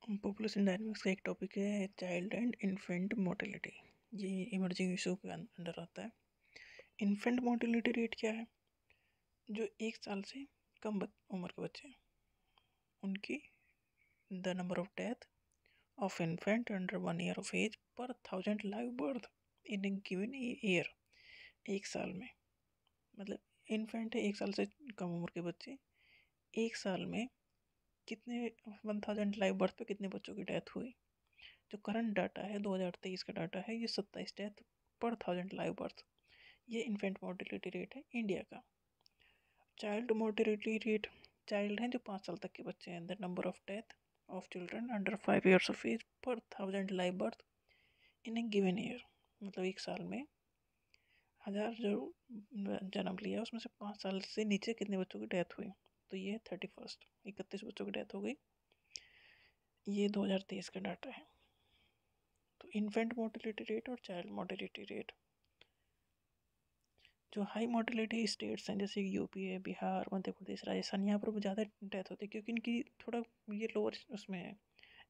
Population dynamics का एक topic है चाइल्ड एंड इन्फेंट मोर्टेलिटी। ये इमर्जिंग इशू के अंदर आता है। इन्फेंट मोर्टेलिटी रेट क्या है? जो 1 साल से कम उम्र के बच्चे हैं उनकी the number of death of infant under 1 year of age पर 1000 live birth in a given year. 1 साल में, मतलब इन्फेंट है 1 साल से कम उम्र के बच्चे, 1 साल में कितने 1000 लाइव बर्थ पे कितने बच्चों की डेथ हुई। जो करंट डाटा है 2023 का डाटा है, ये 27 डेथ पर 1000 लाइव बर्थ। ये इन्फेंट मोर्टेलिटी रेट है इंडिया का। चाइल्ड मोर्टेलिटी रेट, चाइल्ड हैं जो 5 साल तक के बच्चे हैं, the number of death of children under 5 years of age पर 1000 live birth in a given year. मतलब 1 साल में 1000 जो जन्म लिया उसमें से 5 साल से नीचे कितने बच्चों की डेथ हुई। तो ये 31 बच्चों की डेथ हो गई। ये 2023 का डाटा है। तो इन्फेंट मोर्टेलिटी रेट और चाइल्ड मोर्टेलिटी रेट, जो हाई मोर्टेलिटी स्टेट्स हैं जैसे यूपी है, बिहार, मध्य प्रदेश, राजस्थान, यहाँ पर ज़्यादा डेथ होती है क्योंकि इनकी थोड़ा ये लोअर उसमें है,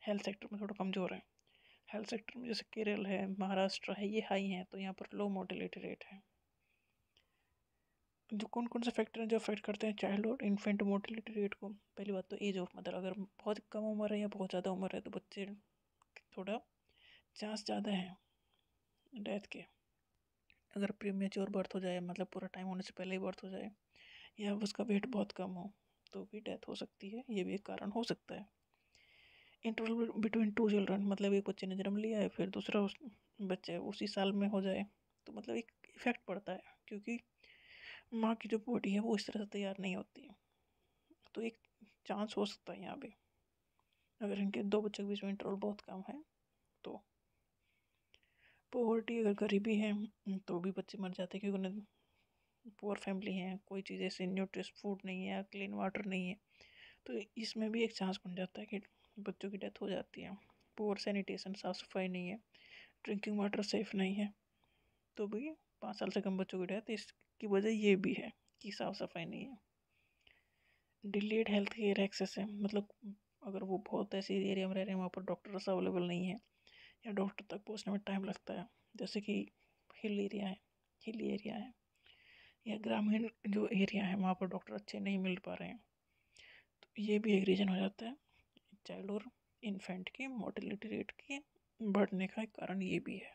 हेल्थ सेक्टर में थोड़ा कमज़ोर है। हेल्थ सेक्टर में जैसे केरल है, महाराष्ट्र है, ये हाई हैं, तो यहाँ पर लो मोर्टेलिटी रेट है। जो कौन कौन से फैक्टर हैं जो अफेक्ट करते हैं चाइल्ड और इन्फेंट मोर्टेलिटी रेट को? पहली बात तो एज ऑफ मदर, अगर बहुत कम उम्र है या बहुत ज़्यादा उम्र है तो बच्चे थोड़ा चांस ज़्यादा है डेथ के। अगर प्रीमेच्योर बर्थ हो जाए, मतलब पूरा टाइम होने से पहले ही बर्थ हो जाए, या उसका वेट बहुत कम हो तो भी डेथ हो सकती है, ये भी एक कारण हो सकता है। इंटरवल बिटवीन 2 चिल्ड्रन, मतलब एक बच्चे ने जन्म लिया है फिर दूसरा बच्चे उसी साल में हो जाए तो मतलब एक इफेक्ट पड़ता है, क्योंकि माँ की जो बॉडी है वो इस तरह से तैयार नहीं होती है। तो एक चांस हो सकता है यहाँ पे, अगर इनके 2 बच्चों के बीच में इंटरवल बहुत कम है तो। पॉवर्टी, अगर गरीबी है तो भी बच्चे मर जाते हैं क्योंकि उन्हें पुअर फैमिली है, कोई चीज़ ऐसे न्यूट्रिश फूड नहीं है, क्लीन वाटर नहीं है, तो इसमें भी एक चांस बन जाता है कि बच्चों की डेथ हो जाती है। पुअर सैनिटेशन, साफ़ सफाई नहीं है, ड्रिंकिंग वाटर सेफ नहीं है, तो भी 5 साल से कम बच्चों की डेथ, इसकी वजह ये भी है कि साफ़ सफाई नहीं है। डिलेड हेल्थ केयर एक्सेस है, मतलब अगर वो बहुत ऐसे एरिया में रह रहे हैं वहाँ पर डॉक्टर्स अवेलेबल नहीं है या डॉक्टर तक पहुँचने में टाइम लगता है, जैसे कि हिली एरिया है या ग्रामीण जो एरिया है वहाँ पर डॉक्टर अच्छे नहीं मिल पा रहे हैं, तो ये भी एक रीज़न हो जाता है चाइल्ड और इन्फेंट की मोर्टेलिटी रेट के बढ़ने का एक कारण ये भी है।